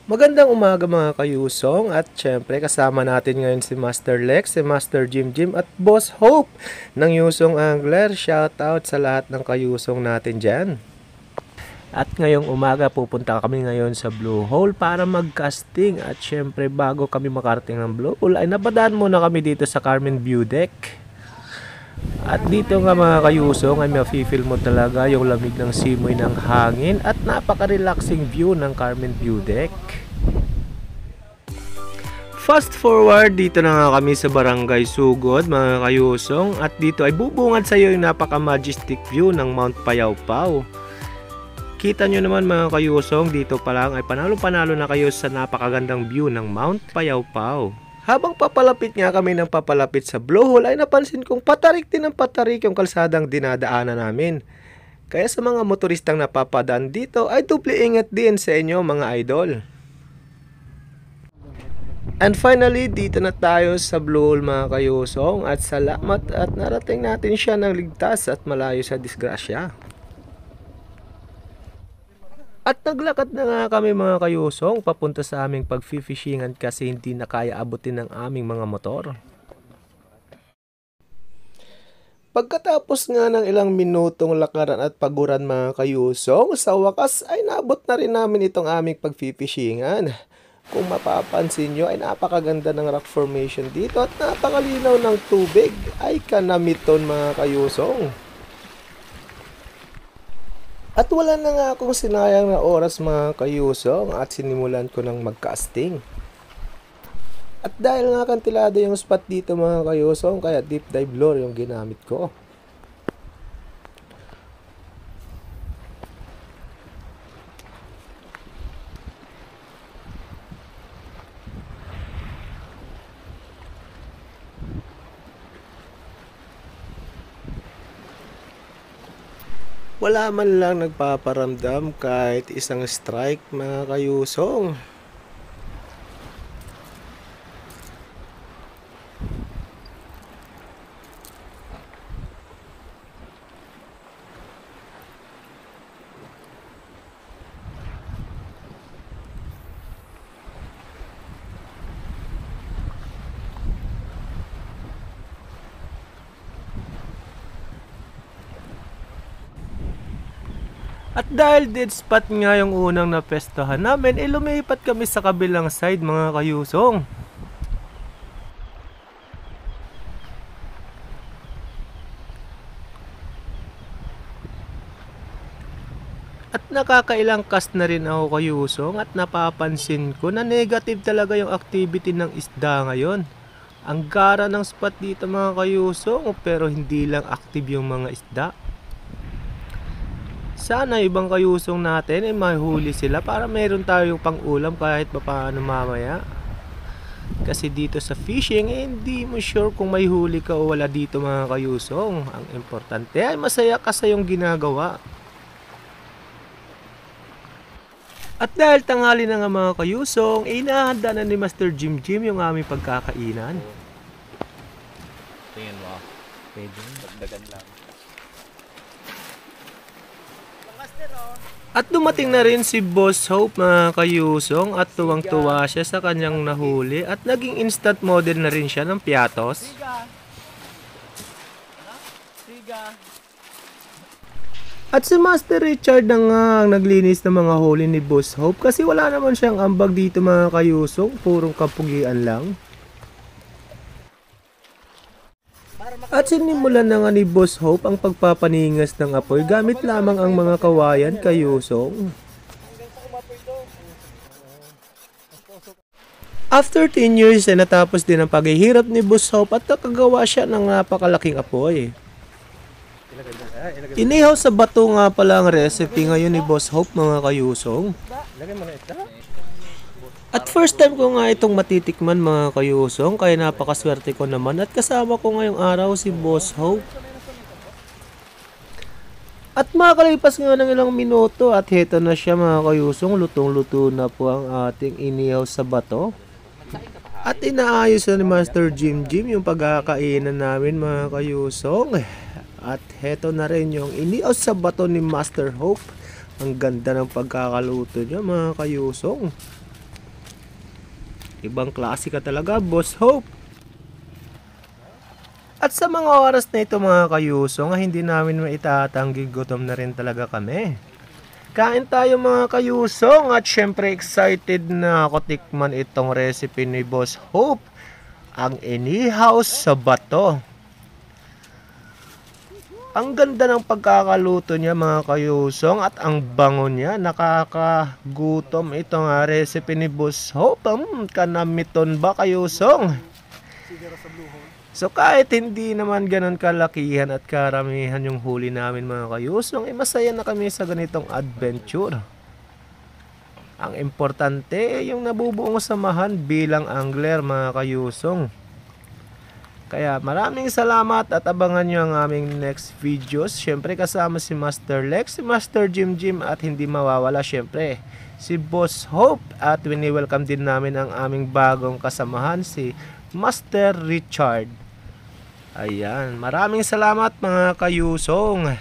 Magandang umaga mga kayusong at syempre kasama natin ngayon si Master Lex, si Master Jim Jim at Boss Hope ng Yusong Angler. Shoutout sa lahat ng kayusong natin dyan. At ngayong umaga pupunta kami ngayon sa Blue Hole para mag-casting at syempre bago kami makarating ng Blue Hole ay nabadaan muna kami dito sa Carmen View Deck. At dito nga mga kayusong ay mafe-feel mo talaga yung lamig ng simoy ng hangin at napaka-relaxing view ng Carmen View Deck. Fast forward, dito na nga kami sa Barangay Sugod mga kayusong at dito ay bubungad sa iyo yung napaka-majestic view ng Mount Payawpaw. Kita nyo naman mga kayusong, dito pa lang ay panalo-panalo na kayo sa napakagandang view ng Mount Payawpaw. Habang papalapit nga kami ng papalapit sa Blue Hole ay napansin kong patarik din ng patarik yung kalsadang dinadaanan namin. Kaya sa mga motoristang napapadaan dito ay doble ingat din sa inyo mga idol. And finally, dito na tayo sa Blue Hole mga kayusong at salamat at narating natin siya ng ligtas at malayo sa disgrasya. At naglakad na nga kami mga kayusong papunta sa aming pag-fishingan kasi hindi na kaya abutin ng aming mga motor. Pagkatapos nga ng ilang minutong lakaran at paguran mga kayusong, sa wakas ay naabot na rin namin itong aming pag-fishingan. Kung mapapansin nyo ay napakaganda ng rock formation dito at napakalinaw ng tubig ay kanamiton mga kayusong. At wala na nga akong sinayang na oras mga kayusong at sinimulan ko ng mag-casting. At dahil nga kantilado yung spot dito mga kayusong kaya deep dive lure yung ginamit ko. Wala man lang nagpaparamdam kahit isang strike mga kayusong. At dahil dead spot nga yung unang napestahan namin, lumipat kami sa kabilang side mga kayusong. At nakakailang cast na rin ako kayusong at napapansin ko na negative talaga yung activity ng isda ngayon. Ang gara ng spot dito mga kayusong pero hindi lang active yung mga isda. Sana ibang kayusong natin ay mahuli sila para meron tayong pang-ulam kahit paano mamaya. Kasi dito sa fishing, hindi mo sure kung may huli ka o wala dito mga kayusong. Ang importante ay masaya ka sa iyong ginagawa. At dahil tanghali na nga mga kayusong, inahanda na ni Master Jim Jim yung aming pagkakainan. Tingin mo, pwede dagdagan lang. At dumating na rin si Boss Hope mga kayusong at tuwang-tuwa siya sa kanyang nahuli at naging instant model na rin siya ng piatos. At si Master Richard na nga ang naglinis ng mga huli ni Boss Hope kasi wala naman siyang ambag dito mga kayusong, purong kapugian lang. At sinimulan na nga ni Boss Hope ang pagpapaningas ng apoy gamit lamang ang mga kawayan kayusong. After 10 years ay natapos din ang paghihirap ni Boss Hope at nakagawa siya ng napakalaking apoy. Inihaw sa bato nga pala ang recipe ngayon ni Boss Hope mga kayusong. At first time ko nga itong matitikman mga kayusong kaya napakaswerte ko naman at kasama ko ngayong araw si Boss Hope. At makakalipas nga ng ilang minuto at heto na siya mga kayusong, lutong-luto na po ang ating inihaw sa bato. At inaayos na ni Master Jim Jim yung pagkakainan namin mga kayusong. At heto na rin yung inihaw sa bato ni Master Hope. Ang ganda ng pagkakaluto niya mga kayusong. Ibang klase ka talaga, Boss Hope. At sa mga oras na ito mga kayusong, hindi namin maitatanggi, gutom na rin talaga kami. Kain tayo mga kayusong at syempre excited na ako tikman itong recipe ni Boss Hope. Ang inihaw sa bato. Ang ganda ng pagkakaluto niya mga kayusong at ang bango niya. Nakakagutom itong recipe ni Boss Hope. Kanamiton ba kayusong? So kahit hindi naman ganun kalakihan at karamihan yung huli namin mga kayusong, masaya na kami sa ganitong adventure. Ang importante yung nabubuong samahan bilang angler mga kayusong. Kaya maraming salamat at abangan nyo ang aming next videos. Syempre kasama si Master Lex, si Master Jim Jim at hindi mawawala syempre si Boss Hope. At wini-welcome din namin ang aming bagong kasamahan si Master Richard. Ayan, maraming salamat mga kayusong.